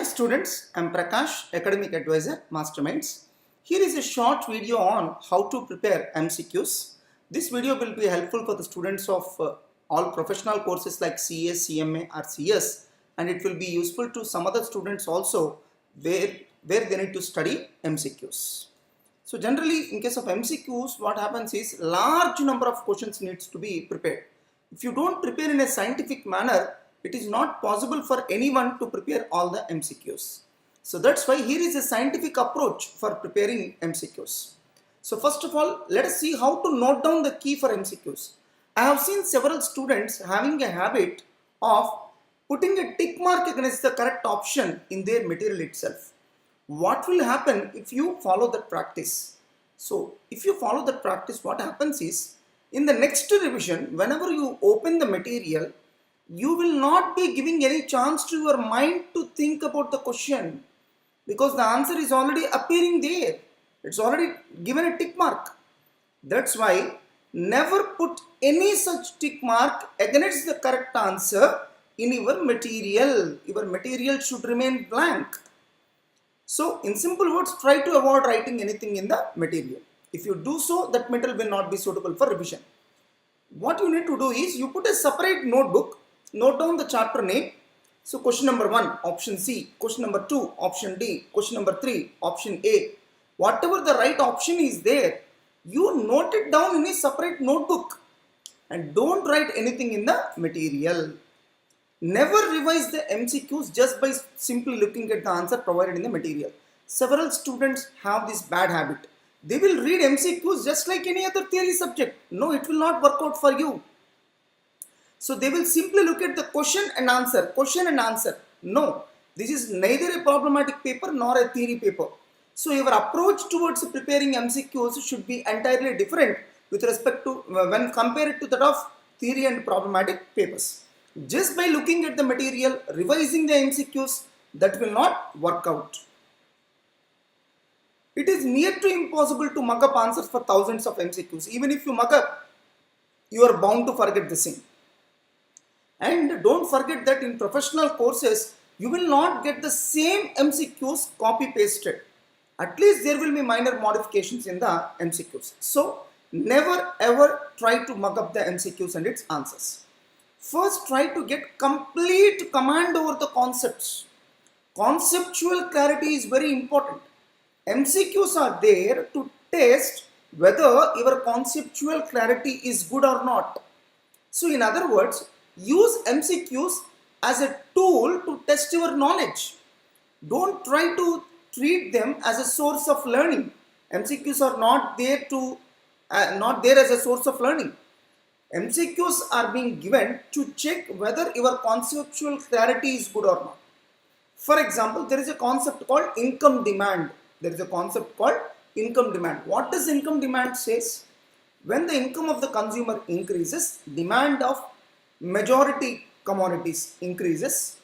Hi students, I'm Prakash, Academic Advisor, Masterminds. Here is a short video on how to prepare MCQs. This video will be helpful for the students of all professional courses like CA, CMA or CS, and it will be useful to some other students also where they need to study MCQs. So generally in case of MCQs, what happens is large number of questions needs to be prepared. If you don't prepare in a scientific manner, it is not possible for anyone to prepare all the MCQs. So that's why here is a scientific approach for preparing MCQs. So first of all, let us see how to note down the key for MCQs. I have seen several students having a habit of putting a tick mark against the correct option in their material itself. What will happen if you follow that practice? So if you follow that practice, what happens is in the next revision, whenever you open the material, you will not be giving any chance to your mind to think about the question because the answer is already appearing there. It's already given a tick mark. That's why never put any such tick mark against the correct answer in your material. Your material should remain blank. So in simple words, try to avoid writing anything in the material. If you do so, that material will not be suitable for revision. What you need to do is you put a separate notebook, note down the chapter name. So question number 1, option C, question number 2, option D, question number 3, option A. Whatever the right option is there, you note it down in a separate notebook and don't write anything in the material. Never revise the MCQs just by simply looking at the answer provided in the material. Several students have this bad habit. They will read MCQs just like any other theory subject. No, it will not work out for you. So they will simply look at the question and answer. No, this is neither a problematic paper nor a theory paper. So your approach towards preparing MCQs should be entirely different with respect to when compared to that of theory and problematic papers. Just by looking at the material, revising the MCQs, that will not work out. It is near to impossible to mug up answers for thousands of MCQs. Even if you mug up, you are bound to forget the same. And don't forget that in professional courses, you will not get the same MCQs copy-pasted. At least there will be minor modifications in the MCQs. So, never ever try to mug up the MCQs and its answers. First, try to get complete command over the concepts. Conceptual clarity is very important. MCQs are there to test whether your conceptual clarity is good or not. So, in other words, use MCQs as a tool to test your knowledge. Don't try to treat them as a source of learning. MCQs are not there as a source of learning. MCQs are being given to check whether your conceptual clarity is good or not. For example, there is a concept called income demand. What does income demand says? When the income of the consumer increases, demand of majority commodities increases.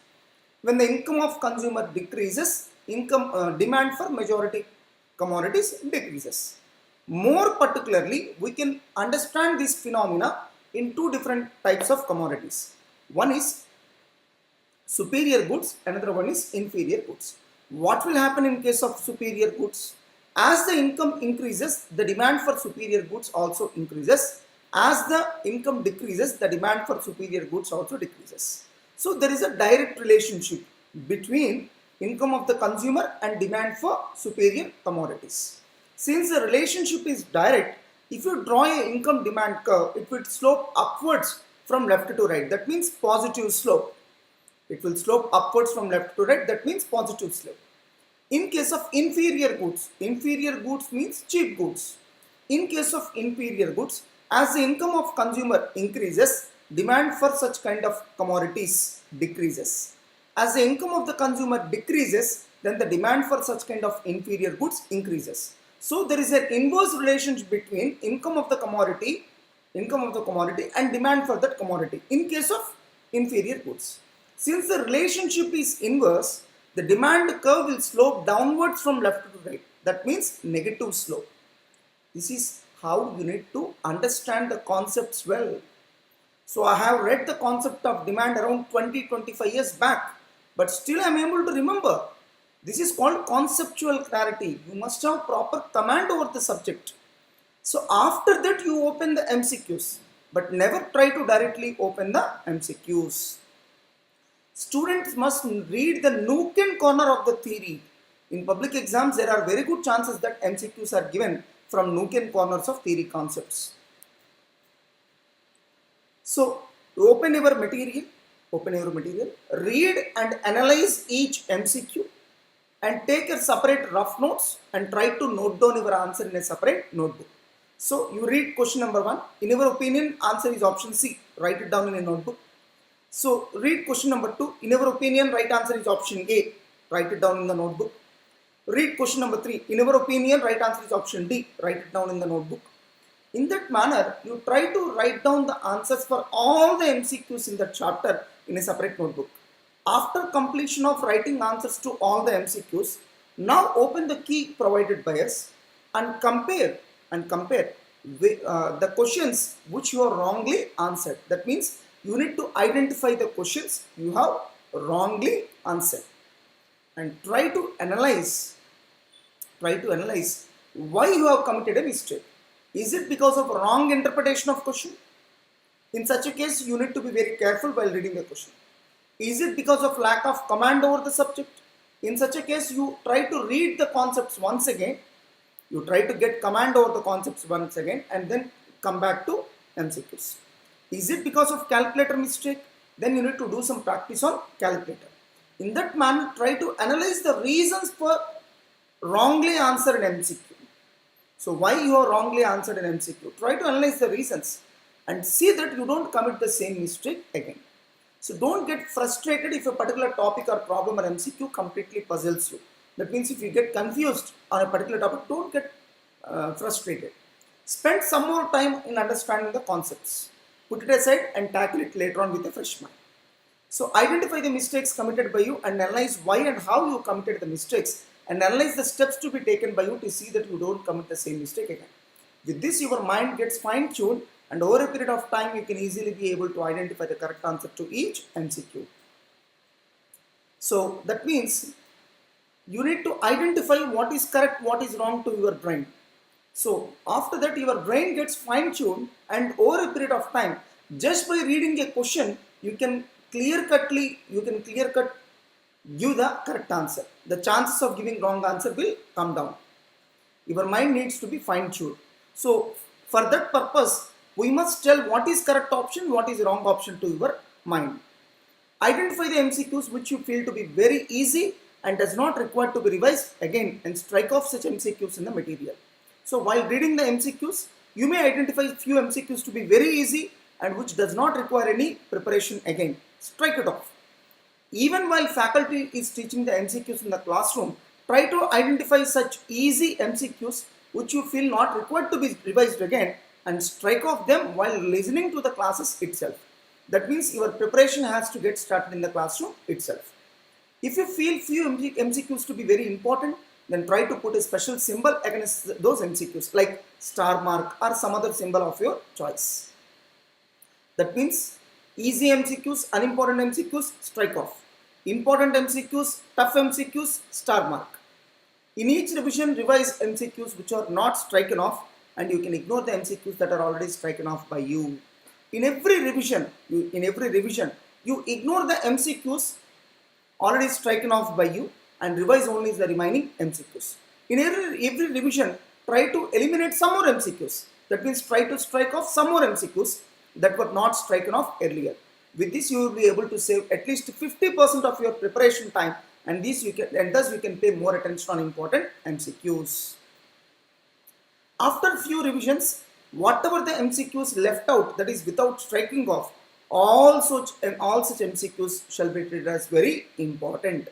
When the income of consumer decreases, demand for majority commodities decreases. More particularly, we can understand this phenomena in two different types of commodities. One is superior goods, another one is inferior goods. What will happen in case of superior goods? As the income increases, the demand for superior goods also increases. As the income decreases, the demand for superior goods also decreases. So there is a direct relationship between income of the consumer and demand for superior commodities. Since the relationship is direct, if you draw an income demand curve, it will slope upwards from left to right. That means positive slope. It will slope upwards from left to right. That means positive slope. In case of inferior goods means cheap goods. In case of inferior goods, as the income of consumer increases, demand for such kind of commodities decreases. As the income of the consumer decreases, then the demand for such kind of inferior goods increases. So there is an inverse relationship between income of the commodity and demand for that commodity in case of inferior goods. Since the relationship is inverse, the demand curve will slope downwards from left to right. That means negative slope. This is how you need to understand the concepts well. So I have read the concept of demand around 20-25 years back. but still I am able to remember. This is called conceptual clarity. You must have proper command over the subject. So after that you open the MCQs, but never try to directly open the MCQs. Students must read the nook and corner of the theory. In public exams, there are very good chances that MCQs are given from nook and corners of theory concepts. So, open your material, read and analyze each MCQ and take a separate rough notes and try to note down your answer in a separate notebook. So, you read question number 1. In your opinion, answer is option C. Write it down in a notebook. So, read question number 2. In your opinion, right answer is option A. Write it down in the notebook. Read question number 3. In your opinion, right answer is option D. Write it down in the notebook. In that manner, you try to write down the answers for all the MCQs in the chapter in a separate notebook. After completion of writing answers to all the MCQs, now open the key provided by us and compare with, the questions which you are wrongly answered. That means you need to identify the questions you have wrongly answered and try to analyze why you have committed a mistake. Is it because of wrong interpretation of question? In such a case, you need to be very careful while reading the question. Is it because of lack of command over the subject? In such a case, you try to read the concepts once again. You try to get command over the concepts once again and then come back to MCQs. Is it because of calculator mistake? Then you need to do some practice on calculator. In that manner, try to analyze the reasons for wrongly answered MCQ. So why you have wrongly answered an MCQ? Try to analyze the reasons and see that you don't commit the same mistake again. So don't get frustrated if a particular topic or problem or MCQ completely puzzles you. That means if you get confused on a particular topic, don't get frustrated. Spend some more time in understanding the concepts. Put it aside and tackle it later on with a fresh mind. So identify the mistakes committed by you and analyze why and how you committed the mistakes and analyze the steps to be taken by you to see that you don't commit the same mistake again. With this, your mind gets fine-tuned and over a period of time, you can easily be able to identify the correct answer to each MCQ. So that means you need to identify what is correct, what is wrong to your brain. So after that, your brain gets fine-tuned and over a period of time, just by reading a question, you can clear-cut give the correct answer. The chances of giving wrong answer will come down. Your mind needs to be fine-tuned. So for that purpose, we must tell what is correct option, what is wrong option to your mind. Identify the MCQs which you feel to be very easy and does not require to be revised again and strike off such MCQs in the material. So while reading the MCQs, you may identify few MCQs to be very easy and which does not require any preparation again. Strike it off. Even while faculty is teaching the MCQs in the classroom, try to identify such easy MCQs which you feel not required to be revised again and strike off them while listening to the classes itself. That means your preparation has to get started in the classroom itself. If you feel few MCQs to be very important, then try to put a special symbol against those MCQs like star mark or some other symbol of your choice. That means easy MCQs, unimportant MCQs, strike off. Important MCQs, tough MCQs, star mark. In each revision, revise MCQs which are not striken off and you can ignore the MCQs that are already striken off by you. In every revision, you ignore the MCQs already striken off by you and revise only the remaining MCQs. In every revision, try to eliminate some more MCQs. That means try to strike off some more MCQs that were not striken off earlier. With this, you will be able to save at least 50% of your preparation time and thus you can pay more attention on important MCQs. After few revisions, whatever the MCQs left out, that is without striking off, all such MCQs shall be treated as very important.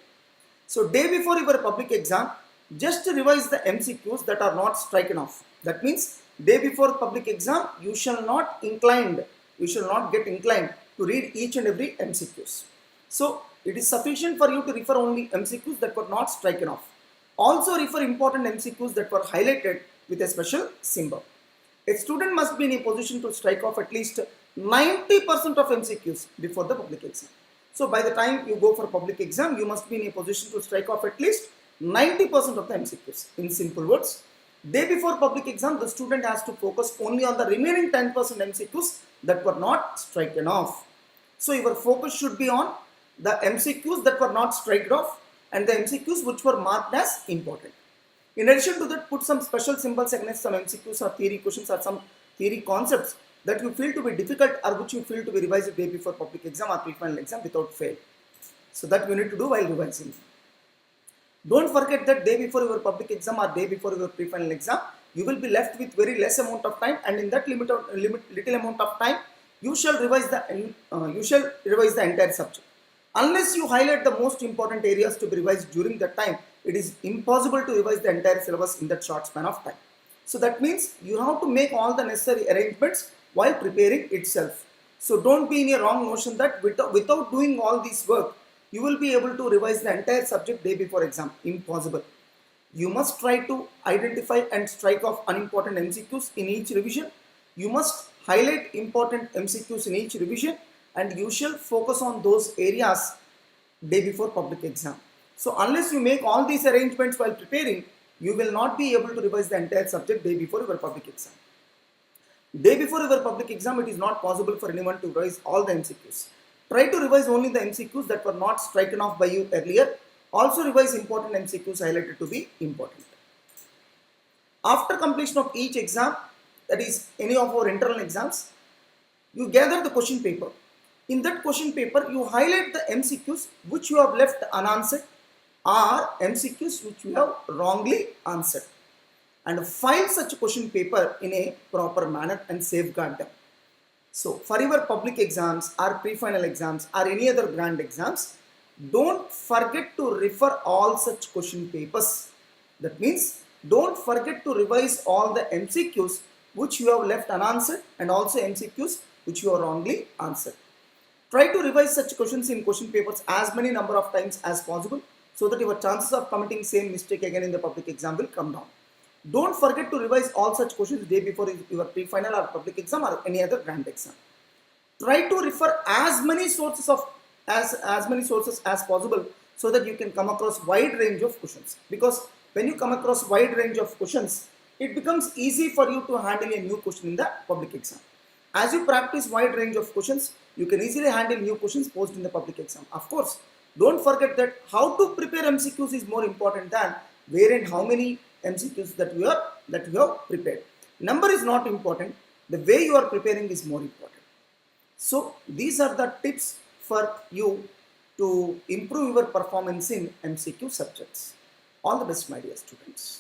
So day before your public exam, just revise the MCQs that are not striken off. That means day before public exam, you shall not get inclined to read each and every MCQs. So it is sufficient for you to refer only MCQs that were not striken off. Also refer important MCQs that were highlighted with a special symbol. A student must be in a position to strike off at least 90% of MCQs before the public exam. So by the time you go for public exam, you must be in a position to strike off at least 90% of the MCQs. In simple words, day before public exam, the student has to focus only on the remaining 10% MCQs that were not striken off. So your focus should be on the MCQs that were not striken off and the MCQs which were marked as important. In addition to that, put some special symbols against some MCQs or theory questions or some theory concepts that you feel to be difficult or which you feel to be revised the day before public exam or pre-final exam without fail. So that you need to do while revising. Don't forget that day before your public exam or day before your pre-final exam, you will be left with very less amount of time, and in that little amount of time, you shall revise the entire subject. Unless you highlight the most important areas to be revised during that time, it is impossible to revise the entire syllabus in that short span of time. So that means you have to make all the necessary arrangements while preparing itself. So don't be in a wrong notion that without doing all this work, you will be able to revise the entire subject day before exam. Impossible. You must try to identify and strike off unimportant MCQs in each revision. You must highlight important MCQs in each revision, and you shall focus on those areas day before public exam. So unless you make all these arrangements while preparing, you will not be able to revise the entire subject day before your public exam. Day before your public exam, it is not possible for anyone to revise all the MCQs. Try to revise only the MCQs that were not stricken off by you earlier. Also revise important MCQs highlighted to be important. After completion of each exam, that is any of our internal exams, you gather the question paper. In that question paper, you highlight the MCQs which you have left unanswered or MCQs which you have wrongly answered, and file such question paper in a proper manner and safeguard them. So for your public exams or pre-final exams or any other grand exams, don't forget to refer all such question papers. That means don't forget to revise all the MCQs which you have left unanswered and also MCQs which you have wrongly answered. Try to revise such questions in question papers as many number of times as possible so that your chances of committing same mistake again in the public exam will come down. Don't forget to revise all such questions day before your pre-final or public exam or any other grand exam. Try to refer as many sources as possible so that you can come across wide range of questions. Because when you come across wide range of questions, it becomes easy for you to handle a new question in the public exam. As you practice wide range of questions, you can easily handle new questions posed in the public exam. Of course, don't forget that how to prepare MCQs is more important than where and how many MCQs that you have prepared. Number is not important. The way you are preparing is more important. So these are the tips for you to improve your performance in MCQ subjects. All the best, my dear students.